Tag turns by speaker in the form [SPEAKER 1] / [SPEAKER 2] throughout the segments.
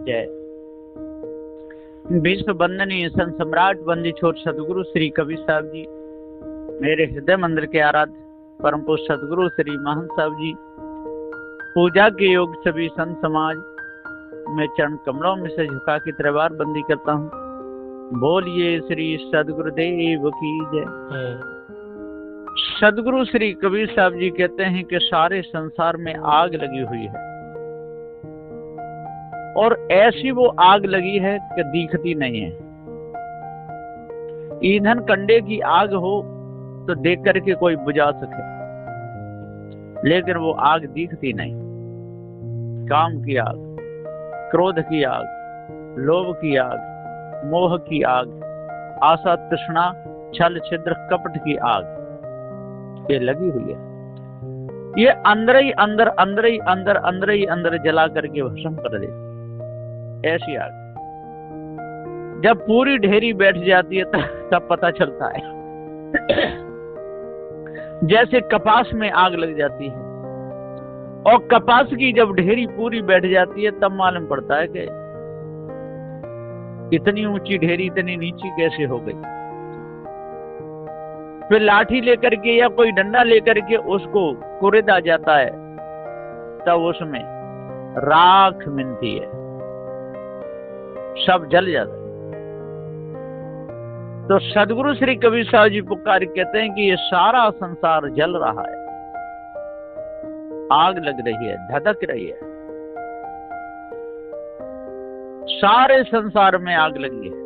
[SPEAKER 1] जय। विश्व वंदनीय संत सम्राट वंदी छोर सदगुरु श्री कबीर साहब जी, मेरे हृदय मंदिर के आराध्य परम पूज्य सदगुरु श्री महंत साहब जी, पूजा के योग सभी संत समाज, मैं चरण कमलों में से झुका के त्रिवार बंदी करता हूँ। बोलिए श्री सदगुरुदेव की जय। सदगुरु श्री कबीर साहब जी कहते हैं कि सारे संसार में आग लगी हुई है और ऐसी वो आग लगी है कि दिखती नहीं है। ईंधन कंडे की आग हो तो देख करके कोई बुझा सके, लेकिन वो आग दिखती नहीं। काम की आग, क्रोध की आग, लोभ की आग, मोह की आग, आशा तृष्णा छल छिद्र कपट की आग, ये लगी हुई है। ये अंदर ही अंदर, अंदर ही अंदर, अंदर ही अंदर जला करके भस्म कर दे। ऐसी आग जब पूरी ढेरी बैठ जाती है तब पता चलता है। जैसे कपास में आग लग जाती है और कपास की जब ढेरी पूरी बैठ जाती है तब मालूम पड़ता है कि इतनी ऊंची ढेरी इतनी नीची कैसे हो गई। फिर लाठी लेकर के या कोई डंडा लेकर के उसको कुरेदा जाता है, तब उसमें राख मिलती है, सब जल जाता है। तो सदगुरु श्री कबीर साहब जी पुकार कहते हैं कि ये सारा संसार जल रहा है, आग लग रही है, धधक रही है, सारे संसार में आग लगी है।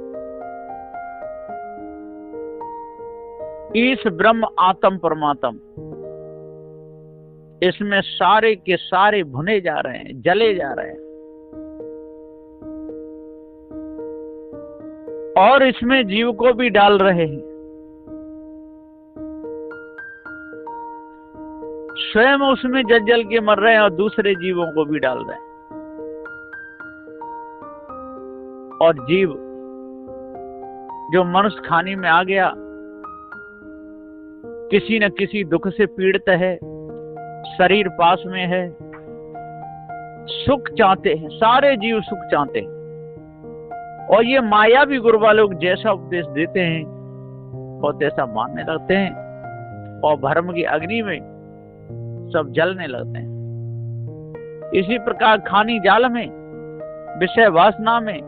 [SPEAKER 1] ईश ब्रह्म आत्म परमात्म, इसमें सारे के सारे भुने जा रहे हैं, जले जा रहे हैं और इसमें जीव को भी डाल रहे हैं। स्वयं उसमें जल जल के मर रहे हैं और दूसरे जीवों को भी डाल रहे हैं। और जीव जो मनुष्य खाने में आ गया, किसी न किसी दुख से पीड़ित है, शरीर पास में है, सुख चाहते हैं, सारे जीव सुख चाहते हैं। और ये माया भी गुरु वालों जैसा उपदेश देते हैं और तैसा मानने लगते हैं और भ्रम की अग्नि में सब जलने लगते हैं। इसी प्रकार खानी जाल में, विषय वासना में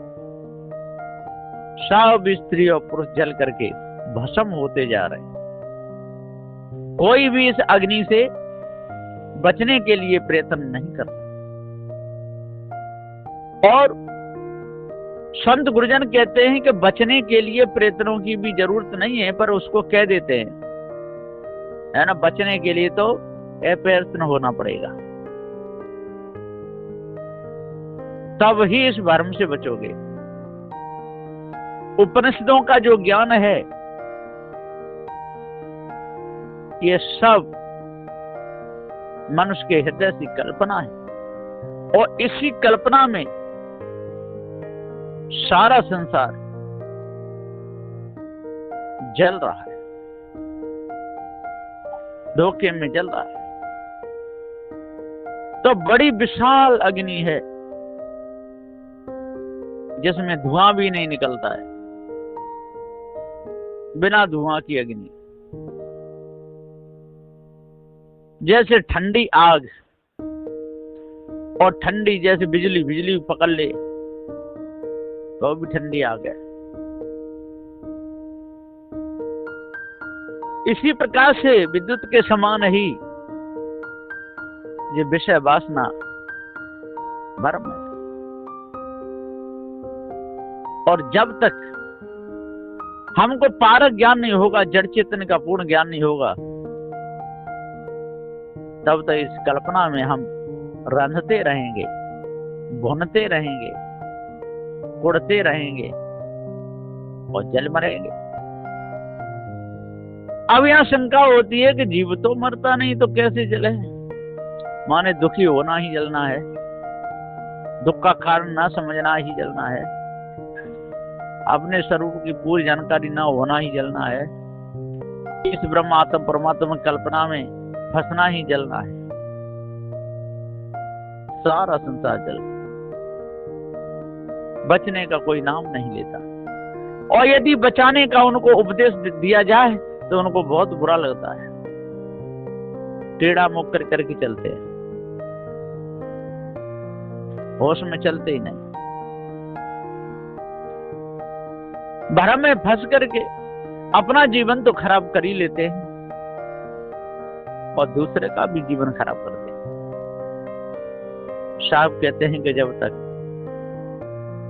[SPEAKER 1] सब स्त्री और पुरुष जल करके भस्म होते जा रहे हैं। कोई भी इस अग्नि से बचने के लिए प्रयत्न नहीं करता। और संत गुरुजन कहते हैं कि बचने के लिए प्रयत्नों की भी जरूरत नहीं है, पर उसको कह देते हैं, है ना, बचने के लिए तो प्रयत्न होना पड़ेगा, तब ही इस भ्रम से बचोगे। उपनिषदों का जो ज्ञान है ये सब मनुष्य के हृदय की कल्पना है और इसी कल्पना में सारा संसार जल रहा है, धोखे में जल रहा है। तो बड़ी विशाल अग्नि है जिसमें धुआं भी नहीं निकलता है, बिना धुआं की अग्नि। जैसे ठंडी आग और ठंडी जैसे बिजली, बिजली पकड़ ले तो भी ठंडी आग है। इसी प्रकार से विद्युत के समान ही ये विषय वासना भ्रम है। और जब तक हमको पारक ज्ञान नहीं होगा, जड़ चेतन का पूर्ण ज्ञान नहीं होगा, तब तक इस कल्पना में हम रंधते रहेंगे, भुनते रहेंगे, कुड़ते रहेंगे और जल मरेंगे। अब यहां शंका होती है कि जीव तो मरता नहीं तो कैसे जले? माने दुखी होना ही जलना है, दुख का कारण ना समझना ही जलना है, अपने स्वरूप की पूरी जानकारी ना होना ही जलना है, इस ब्रह्म आत्म परमात्मा कल्पना में फंसना ही जलना है। सारा संसार जल, बचने का कोई नाम नहीं लेता, और यदि बचाने का उनको उपदेश दिया जाए तो उनको बहुत बुरा लगता है, टेढ़ा मुख कर करके चलते हैं, होश में चलते ही नहीं, भ्रम में फंस करके अपना जीवन तो खराब कर ही लेते हैं और दूसरे का भी जीवन खराब करते हैं। साहब कहते हैं कि जब तक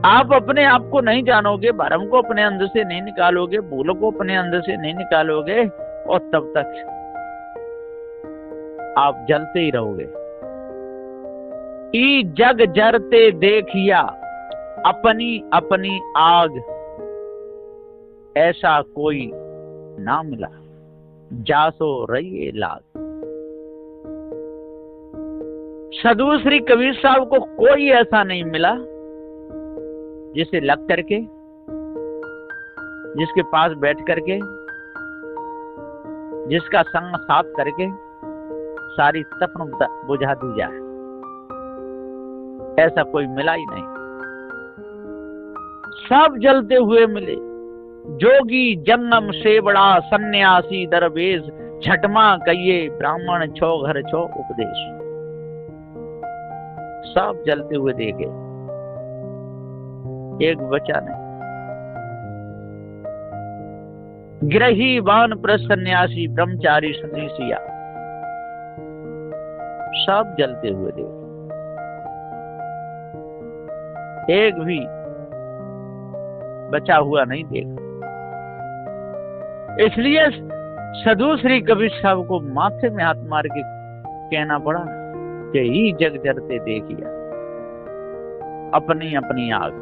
[SPEAKER 1] आप अपने आप को नहीं जानोगे, भ्रम को अपने अंदर से नहीं निकालोगे, भूल को अपने अंदर से नहीं निकालोगे, और तब तक आप जलते ही रहोगे। ई जग जरते देखिया अपनी अपनी आग, ऐसा कोई ना मिला जासो रहिए लाग। साधु श्री कबीर साहब को कोई ऐसा नहीं मिला जिसे लग करके, जिसके पास बैठ करके, जिसका संग साथ करके सारी तपन बुझा दी जाए, ऐसा कोई मिला ही नहीं। सब जलते हुए मिले, जोगी जंगम से बड़ा सन्यासी दरवेश, छठमा कहिए ब्राह्मण छो घर छो उपदेश। सब जलते हुए देखे, एक बचा नहीं। गृही वानप्रस्थ सन्यासी ब्रह्मचारी सन्यासिया, सब जलते हुए देखे, एक भी बचा हुआ नहीं देखा। इसलिए साधु श्री कबीर साहब को माथे में हाथ मार के कहना पड़ा कि ही जग जरते देखिया अपनी अपनी आग।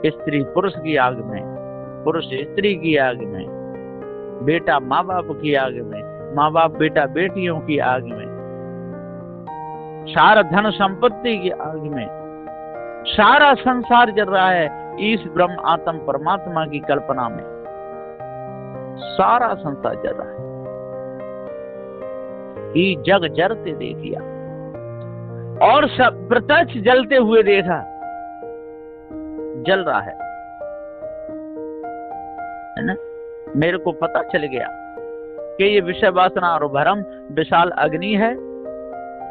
[SPEAKER 1] स्त्री पुरुष की आग में, पुरुष स्त्री की आग में, बेटा माँ बाप की आग में, माँ बाप बेटा बेटियों की आग में, सारा धन संपत्ति की आग में, सारा संसार जल रहा है इस ब्रह्म आत्म परमात्मा की कल्पना में, सारा संसार जल रहा है। ये जग जरते देखिया, और सब प्रत्यक्ष जलते हुए देखा, जल रहा है ना। मेरे को पता चल गया कि ये विषय वासना और भ्रम विशाल अग्नि है,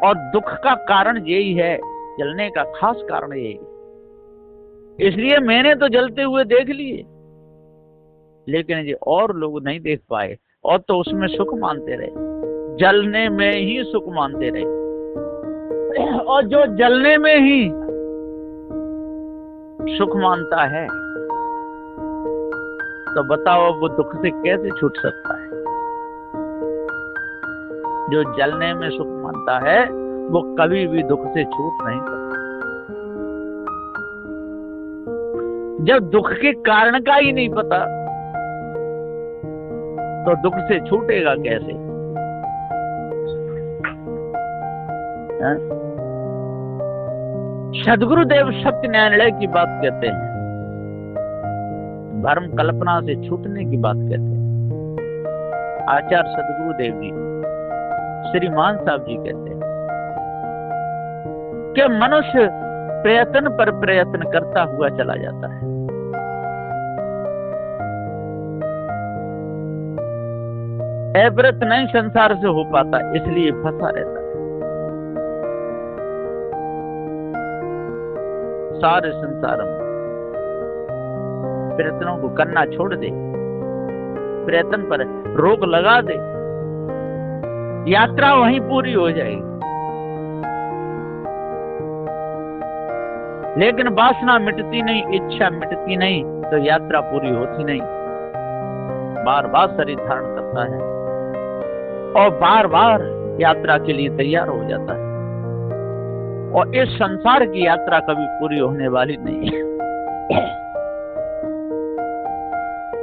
[SPEAKER 1] और दुख का कारण यही है, जलने का खास कारण यही। इसलिए मैंने तो जलते हुए देख लिए, लेकिन ये और लोग नहीं देख पाए, और तो उसमें सुख मानते रहे, जलने में ही सुख मानते रहे। और जो जलने में ही सुख मानता है, तो बताओ वो दुख से कैसे छूट सकता है। जो जलने में सुख मानता है वो कभी भी दुख से छूट नहीं सकता। जब दुख के कारण का ही नहीं पता, तो दुख से छूटेगा कैसे? सदगुरुदेव सत्यनारायण की बात कहते हैं, भ्रम कल्पना से छूटने की बात कहते हैं। आचार्य सदगुरुदेव जी, श्रीमान साहब जी कहते हैं कि मनुष्य प्रयत्न पर प्रयत्न करता हुआ चला जाता है, अव्रत नहीं संसार से हो पाता, इसलिए फंसा रहता है। सारे संसार में प्रयत्नों को करना छोड़ दे, प्रयत्न पर रोक लगा दे, यात्रा वहीं पूरी हो जाएगी। लेकिन वासना मिटती नहीं, इच्छा मिटती नहीं, तो यात्रा पूरी होती नहीं। बार बार शरीर धारण करता है और बार बार यात्रा के लिए तैयार हो जाता है, और इस संसार की यात्रा कभी पूरी होने वाली नहीं है।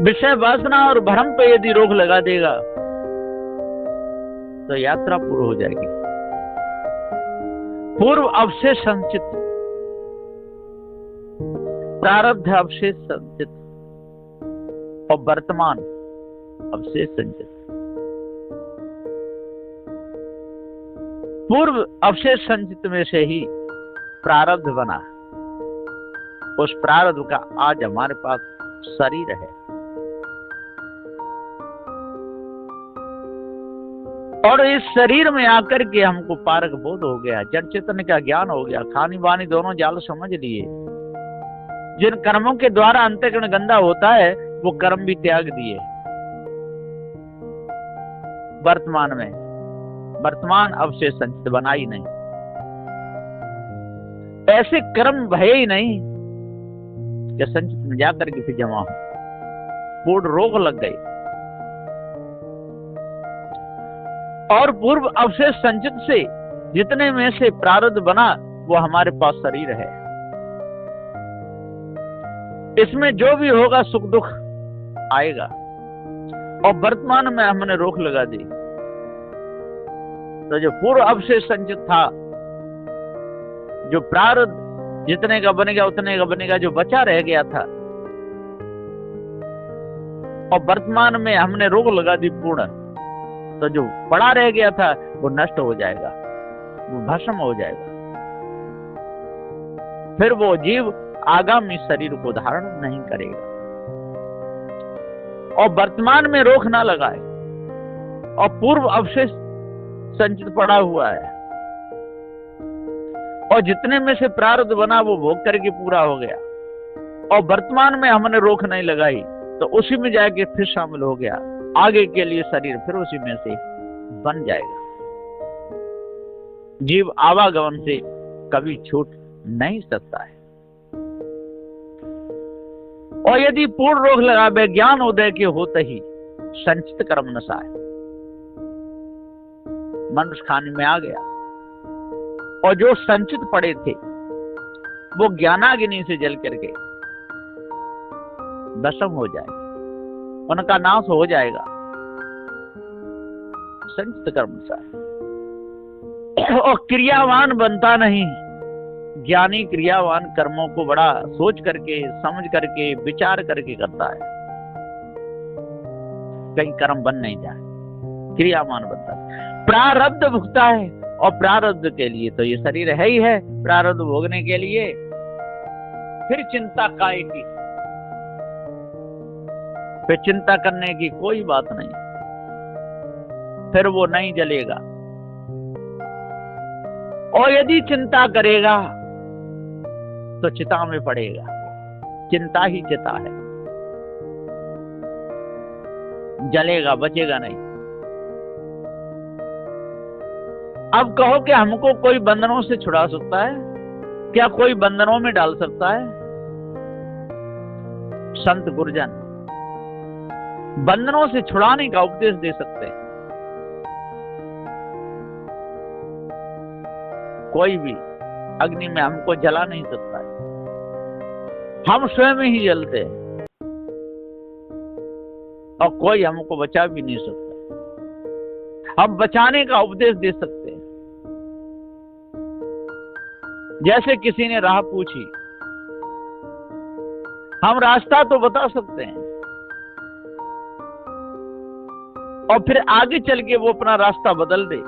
[SPEAKER 1] विषय वासना और भ्रम पे यदि रोक लगा देगा तो यात्रा पूरी हो जाएगी। पूर्व अवशेष संचित, प्रारब्ध अवशेष संचित और वर्तमान अवशेष संचित। पूर्व अवशेष संचित में से ही प्रारब्ध बना, उस प्रारब्ध का आज हमारे पास शरीर है। और इस शरीर में आकर के हमको पारक बोध हो गया, जड़ चेतन का ज्ञान हो गया, खानी वानी दोनों जाल समझ लिए। जिन कर्मों के द्वारा अंतःकरण गंदा होता है वो कर्म भी त्याग दिए। वर्तमान अवशेष संचित बना ही नहीं, ऐसे कर्म भय ही नहीं कि संचित में जाकर के फिर जमा हो, पूर्ण रोग लग गई। और पूर्व अवशेष संचित से जितने में से प्रारब्ध बना वो हमारे पास शरीर है। इसमें जो भी होगा सुख दुख आएगा। और वर्तमान में हमने रोक लगा दी तो जो पूर्व अवशेष संचित था, जो प्रारब्ध जितने का बनेगा उतने का बनेगा, जो बचा रह गया था, और वर्तमान में हमने रोक लगा दी पूर्ण, तो जो पड़ा रह गया था वो नष्ट हो जाएगा, वो भस्म हो जाएगा। फिर वो जीव आगामी शरीर को धारण नहीं करेगा। और वर्तमान में रोक ना लगाए, और पूर्व अवशेष संचित पड़ा हुआ है, और जितने में से प्रारब्ध बना वो भोग करके पूरा हो गया, और वर्तमान में हमने रोक नहीं लगाई तो उसी में जाके फिर शामिल हो गया। आगे के लिए शरीर फिर उसी में से बन जाएगा। जीव आवागमन से कभी छूट नहीं सकता है। और यदि पूर्ण रोक लगावे, ज्ञान उदय के होते ही संचित कर्म नशाए, मनुष्य खाने में आ गया, और जो संचित पड़े थे वो ज्ञानाग्नि से जल करके भस्म हो जाएगा, उनका नाश हो जाएगा। संचित कर्म नशाए। और क्रियावान बनता नहीं। ज्ञानी क्रियावान कर्मों को बड़ा सोच करके, समझ करके, विचार करके करता है, कहीं कर्म बन नहीं जाए, क्रियावान बनता है। प्रारब्ध भुगता है, और प्रारब्ध के लिए तो ये शरीर है ही है, प्रारब्ध भोगने के लिए। फिर चिंता काय की, फिर चिंता करने की कोई बात नहीं, फिर वो नहीं जलेगा। और यदि चिंता करेगा तो चिता में पड़ेगा। चिंता ही चिता है, जलेगा, बचेगा नहीं। अब कहो कि हमको कोई बंधनों से छुड़ा सकता है क्या? कोई बंधनों में डाल सकता है? संत गुरुजन बंधनों से छुड़ाने का उपदेश दे सकते हैं। कोई भी अग्नि में हमको जला नहीं सकता है, हम स्वयं ही जलते हैं, और कोई हमको बचा भी नहीं सकता। हम बचाने का उपदेश दे सकते हैं। जैसे किसी ने राह पूछी, हम रास्ता तो बता सकते हैं, और फिर आगे चल के वो अपना रास्ता बदल दे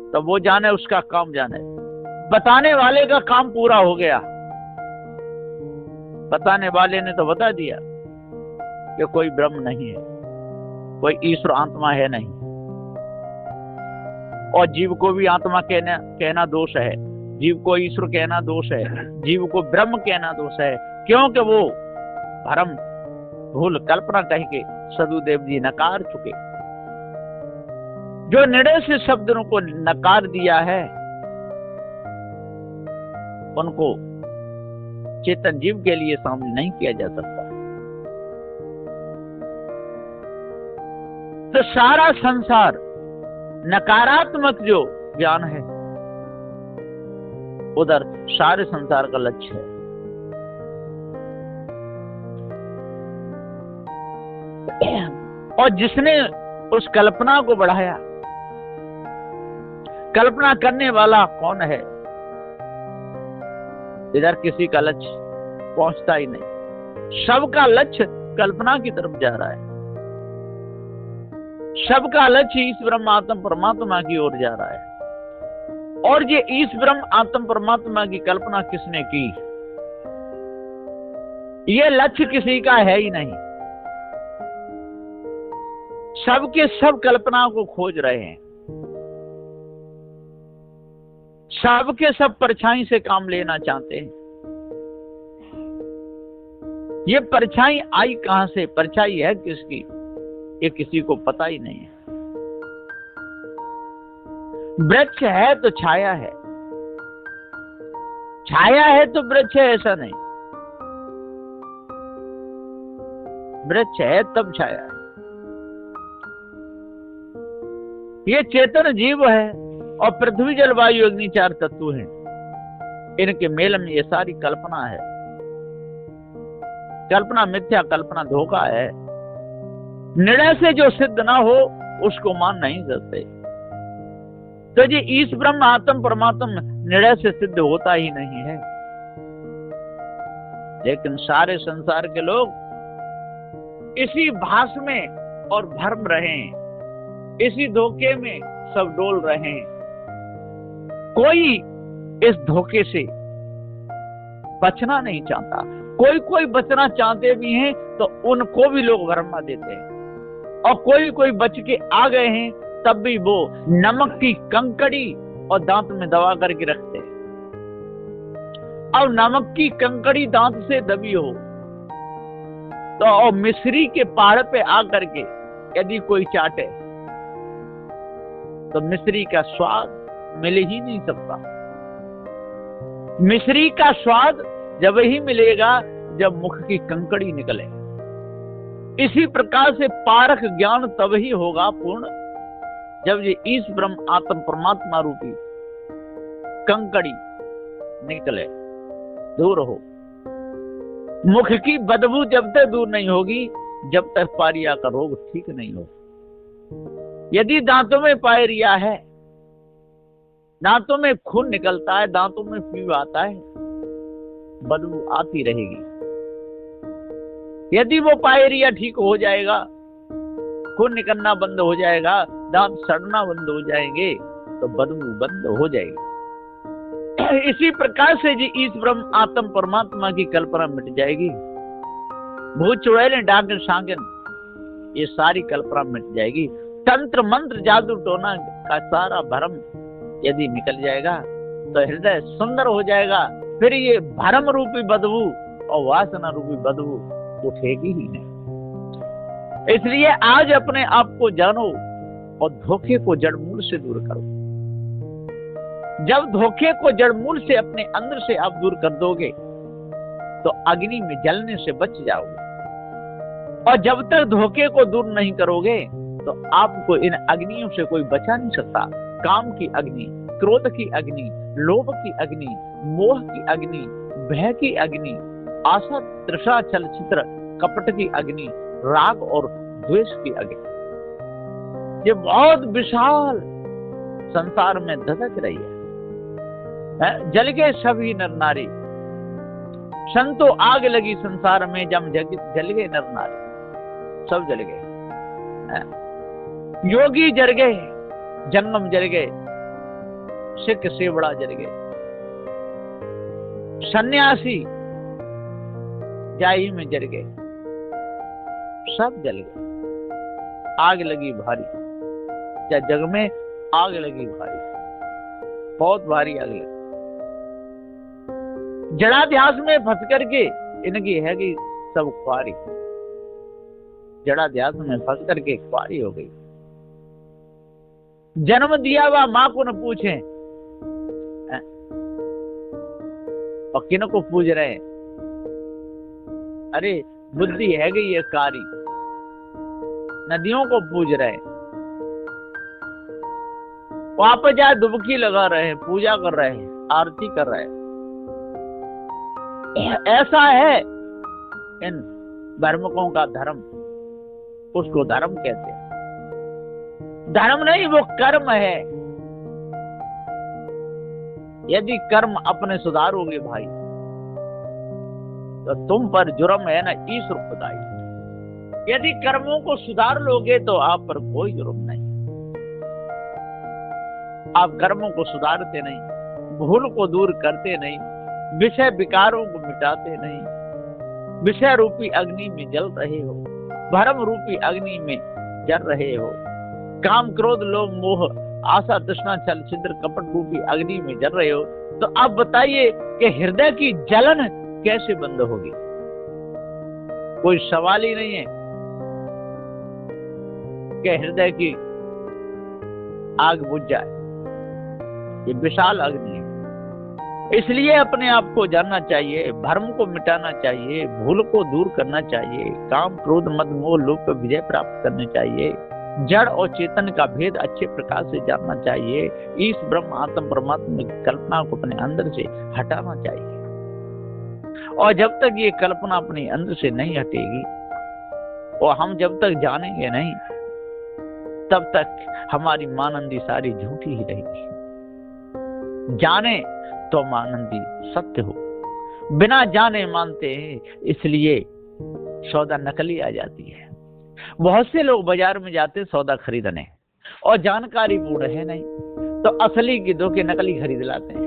[SPEAKER 1] तो वो जाने, उसका काम जाने। बताने वाले का काम पूरा हो गया। बताने वाले ने तो बता दिया कि कोई ब्रह्म नहीं है, कोई ईश्वर आत्मा है नहीं, और जीव को भी आत्मा कहना दोष है, जीव को ईश्वर कहना दोष है, जीव को ब्रह्म कहना दोष है। क्योंकि वो भ्रम भूल कल्पना कह के सदुदेव जी नकार चुके। जो निर्णय से शब्दों को नकार दिया है उनको चेतन जीव के लिए शामिल नहीं किया जा सकता। तो सारा संसार नकारात्मक जो ज्ञान है उधर सारे संसार का लक्ष्य है। और जिसने उस कल्पना को बढ़ाया, कल्पना करने वाला कौन है? इधर किसी का लक्ष्य पहुंचता ही नहीं। सबका लक्ष्य कल्पना की तरफ जा रहा है, सबका लक्ष्य इस ब्रह्मात्म परमात्मा की ओर जा रहा है। और ये इस ब्रह्म आत्म परमात्मा की कल्पना किसने की? ये लक्ष्य किसी का है ही नहीं। सबके सब कल्पनाओं को खोज रहे हैं, सबके सब परछाई से काम लेना चाहते हैं। ये परछाई आई कहां से, परछाई है किसकी, ये किसी को पता ही नहीं है। वृक्ष है तो छाया है, छाया है तो वृक्ष है, ऐसा नहीं। वृक्ष है तब छाया है। ये चेतन जीव है और पृथ्वी जल वायु अग्नि 4 तत्व हैं। इनके मेल में ये सारी कल्पना है। कल्पना मिथ्या, कल्पना धोखा है। निर्णय से जो सिद्ध ना हो उसको मान नहीं सकते। तो ये ईश ब्रह्म आत्म परमात्म निर्णय से सिद्ध होता ही नहीं है। लेकिन सारे संसार के लोग इसी भास में और भ्रम रहे हैं, इसी धोखे में सब डोल रहे हैं। कोई इस धोखे से बचना नहीं चाहता, कोई बचना चाहते भी हैं तो उनको भी लोग भरमा देते हैं, और कोई बच के आ गए हैं तब भी वो नमक की कंकड़ी और दांत में दबा करके रखते हैं। और नमक की कंकड़ी दांत से दबी हो तो और मिश्री के पहाड़ पे आकर के यदि कोई चाटे तो मिश्री का स्वाद मिल ही नहीं सकता। मिश्री का स्वाद जब ही मिलेगा जब मुख की कंकड़ी निकले। इसी प्रकार से पारख ज्ञान तब ही होगा पूर्ण जब ये ईश ब्रह्म आत्म परमात्मा रूपी कंकड़ी निकले, दूर हो। मुख की बदबू जब तक दूर नहीं होगी जब तक पायरिया का रोग ठीक नहीं हो। यदि दांतों में पायरिया है, दांतों में खून निकलता है, दांतों में पीव आता है, बदबू आती रहेगी। यदि वो पायरिया ठीक हो जाएगा, खून निकलना बंद हो जाएगा, दांत सड़ना बंद हो जाएंगे तो बदबू बंद हो जाएगी। इसी प्रकार से जी इस ब्रह्म आत्म परमात्मा की कल्पना मिट जाएगी। भूत चुड़ैल डांगन सांगन ये सारी कल्पना मिट जाएगी। तंत्र मंत्र जादू टोना का सारा भ्रम यदि निकल जाएगा तो हृदय सुंदर हो जाएगा। फिर ये भ्रम रूपी बदबू और वासना रूपी बदबू उठेगी ही नहीं। इसलिए आज अपने आप को जानो और धोखे को जड़मूल से दूर करो। जब धोखे को जड़मूल से अपने अंदर से आप दूर कर दोगे तो अग्नि में जलने से बच जाओगे। और जब तक धोखे को दूर नहीं करोगे तो आपको इन अग्नियों से कोई बचा नहीं सकता। काम की अग्नि, क्रोध की अग्नि, लोभ की अग्नि, मोह की अग्नि, भय की अग्नि, आशा तृषा छल छित्र कपट की अग्नि, राग और द्वेष की अग्नि, ये बहुत विशाल संसार में धधक रही है। जल गए सभी नर नारी, संतो आग लगी संसार में, जम जल गए नर नारी, सब जल गए। योगी जल गए, जंगम जल गए, सिख सेवड़ा जल गए, सन्यासी जाई में जल गए, सब जल गए। आग लगी भारी, या जग में आग लगी भारी, बहुत भारी आग लगी। जड़ाध्यास में फंस करके इनकी है कि सब ख्वारी, जड़ाध्यास में फंस करके ख्वारी हो गई। जन्म दिया हुआ मां को न पूछे और किन को पूछ रहे हैं। अरे बुद्धि है गई ये कारी, नदियों को पूज रहे हैं, वहां पर जाए डुबकी लगा रहे हैं, पूजा कर रहे हैं, आरती कर रहे हैं। ऐसा है इन धर्मकों का धर्म, उसको धर्म कहते हैं। धर्म नहीं, वो कर्म है। यदि कर्म अपने सुधारोगे भाई तो तुम पर जुर्म है ना ईश्वर खुदाई। यदि कर्मों को सुधार लोगे तो आप पर कोई जुर्म नहीं। आप कर्मों को सुधारते नहीं, भूल को दूर करते नहीं, विषय विकारों को मिटाते नहीं, विषय रूपी अग्नि में जल रहे हो, भरम रूपी अग्नि में जल रहे हो, काम क्रोध लोभ मोह आशा तृष्णा छल छिद्र कपट रूपी अग्नि में जल रहे हो। तो आप बताइए कि हृदय की जलन कैसे बंद होगी? कोई सवाल ही नहीं है कि हृदय की आग बुझ जाए। ये विशाल अग्नि है। इसलिए अपने आप को जानना चाहिए, भ्रम को मिटाना चाहिए, भूल को दूर करना चाहिए, काम क्रोध मद मोह लोभ पर विजय प्राप्त करनी चाहिए, जड़ और चेतन का भेद अच्छे प्रकार से जानना चाहिए, इस ब्रह्म आत्म परमात्मा की कल्पना को अपने अंदर से हटाना चाहिए। और जब तक ये कल्पना अपने अंदर से नहीं हटेगी और हम जब तक जानेंगे नहीं, तब तक हमारी मानंदी सारी झूठी ही रहेगी। जाने तो मानंदी सत्य हो, बिना जाने मानते हैं, इसलिए सौदा नकली आ जाती है। बहुत से लोग बाजार में जाते हैं सौदा खरीदने और जानकारी पूर्ण है नहीं, तो असली की धोखे नकली खरीद लाते हैं।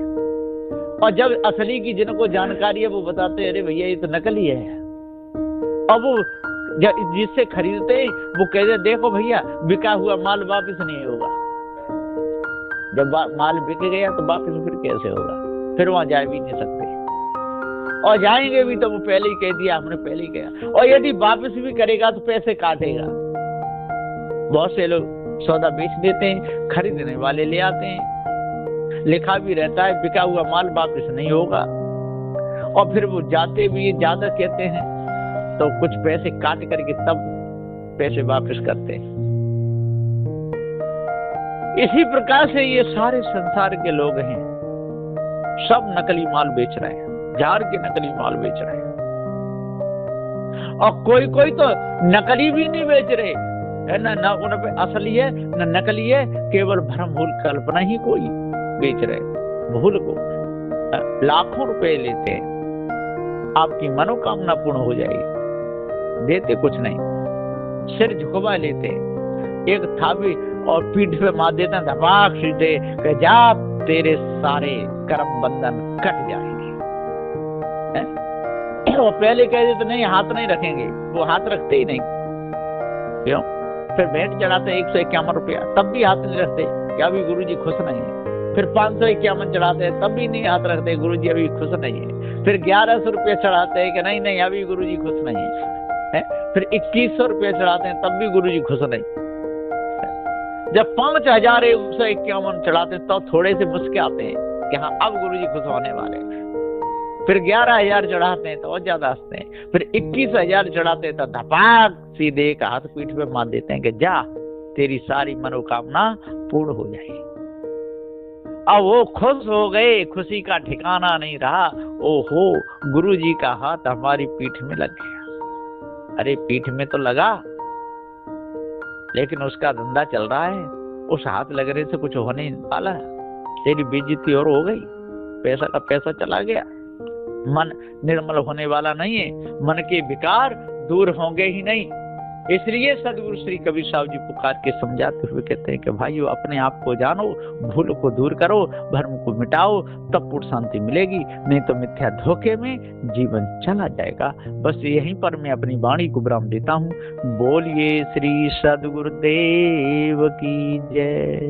[SPEAKER 1] और जब असली की जिनको जानकारी है वो बताते हैं अरे भैया ये तो नकली है। और वो जिससे खरीदते वो कहते देखो भैया बिका हुआ माल वापस नहीं होगा। जब माल बिक गया तो वापस फिर कैसे होगा? फिर वहां जा भी नहीं सकते, और जाएंगे भी तो वो पहले ही कह दिया, हमने पहले ही कहा। और यदि वापस भी करेगा तो पैसे काटेगा। बहुत से लोग सौदा बेच देते हैं, खरीदने वाले ले आते हैं, लिखा भी रहता है बिका हुआ माल वापस नहीं होगा, और फिर वो जाते भी ज्यादा कहते हैं तो कुछ पैसे काट करके तब पैसे वापस करते हैं। इसी प्रकार से ये सारे संसार के लोग हैं, सब नकली माल बेच रहे हैं, जार के नकली माल बेच रहे हैं। और कोई कोई तो नकली भी नहीं बेच रहे है ना उन पे असली है न नकली है, केवल भ्रम भूल कल्पना ही कोई बेच रहे। भूल को लाखों रुपए लेते हैं, आपकी मनोकामना पूर्ण हो जाएगी, देते कुछ नहीं, सिर झुकवा लेते हैं, एक थावी और पीठ पे मार देते हैं धमाक सीधे कि जा तेरे सारे कर्म बंधन कट जाएंगे। वो पहले कह देते नहीं हाथ नहीं रखेंगे, वो हाथ रखते ही नहीं। क्यों? फिर भेंट चढ़ाते 151 रुपया, तब भी हाथ नहीं रखते, क्या अभी गुरुजी खुश नहीं है। फिर 551 चढ़ाते हैं, तब भी नहीं हाथ रखते, गुरुजी अभी खुश नहीं है। फिर 1100 रुपया चढ़ाते हैं कि नहीं नहीं अभी गुरुजी खुश नहीं है। फिर 2100 रुपया चढ़ाते हैं, तब भी गुरुजी खुश नहीं। जब 5151 चढ़ाते हैं तो थोड़े से मुस्के आते हैं कि हाँ अब गुरुजी खुश होने वाले हैं। फिर 11,000 चढ़ाते हैं तो और ज्यादा हंसते हैं। फिर 21,000 चढ़ाते हैं तो धपाक सीधे एक हाथ पीठ पे मार देते हैं कि जा तेरी सारी मनोकामना पूर्ण हो जाएगी। अब वो खुश हो गए, खुशी का ठिकाना नहीं रहा। ओहो गुरुजी का हाथ हमारी पीठ में लग गया। अरे पीठ में तो लगा, लेकिन उसका धंधा चल रहा है, उस हाथ लगने से कुछ होने नहीं वाला। तेरी बेइज्जती और हो गई, पैसा का पैसा चला गया, मन निर्मल होने वाला नहीं है, मन के विकार दूर होंगे ही नहीं। इसलिए सदगुरु श्री कबीर साहब जी पुकार के समझाते हुए कहते हैं कि भाइयों अपने आप को जानो, भूल को दूर करो, भ्रम को मिटाओ, तब पूर्ण शांति मिलेगी, नहीं तो मिथ्या धोखे में जीवन चला जाएगा। बस यहीं पर मैं अपनी वाणी को विराम देता हूँ। बोलिए श्री सदगुरुदेव की जय।